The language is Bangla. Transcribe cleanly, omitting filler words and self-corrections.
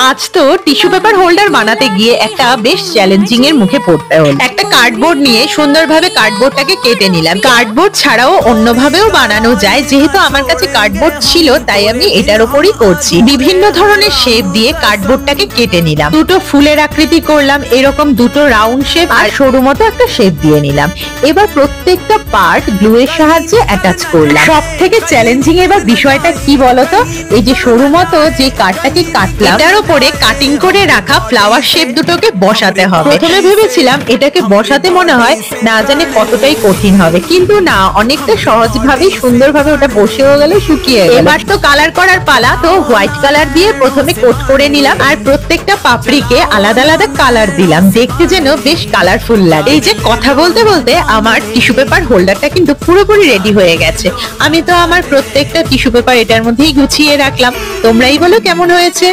আজ তো টিস্যু পেপার হোল্ডার বানাতে গিয়ে একটা বেশ চ্যালেঞ্জিং এর মুখে পড়তে হলো। একটা কার্ডবোর্ড নিয়ে সুন্দরভাবে কার্ডবোর্ডটাকে কেটে নিলাম। কার্ডবোর্ড ছাড়াও অন্যভাবেও বানানো যায়, যেহেতু আমার কাছে কার্ডবোর্ড ছিল তাই আমি এটার উপরই করছি। বিভিন্ন ধরনের শেপ দিয়ে কার্ডবোর্ডটাকে কেটে নিলাম। দুটো ফুলের আকৃতি করলাম, এরকম দুটো রাউন্ড শেপ আর সরু মতো একটা শেপ দিয়ে নিলাম। এবার প্রত্যেকটা পার্ট গ্লু এর সাহায্যে অ্যাটাচ করলাম। সব থেকে চ্যালেঞ্জিং এবার বিষয়টা কি বলতো, এই যে সরু মতো যে কার্ডটাকে কাটলাম এটার উপরে কাটিং করে রাখা ফ্লাওয়ার শেপ দুটোকে বসাতে হবে। প্রথমে ভেবেছিলাম এটাকে বসাতে মনে হয় না জানে কতটাই কঠিন হবে, কিন্তু না, অনেকটা সহজভাবেই সুন্দরভাবে ওটা বসেও গেল, শুকিয়ে গেল। এবার তো কালার করার পালা। তো হোয়াইট কালার দিয়ে প্রথমে কোট করে নিলাম আর প্রত্যেকটা পাপড়িকে আলাদা আলাদা কালার দিলাম, দেখতে যেন বেশ কালারফুল লাগে। এই যে কথা বলতে বলতে আমার টিস্যু পেপার হোল্ডারটা কিন্তু পুরোপুরি রেডি হয়ে গেছে। আমি তো আমার প্রত্যেকটা টিস্যু পেপার এটার মধ্যেই গুছিয়ে রাখলাম। তোমরাই বলো কেমন হয়েছে।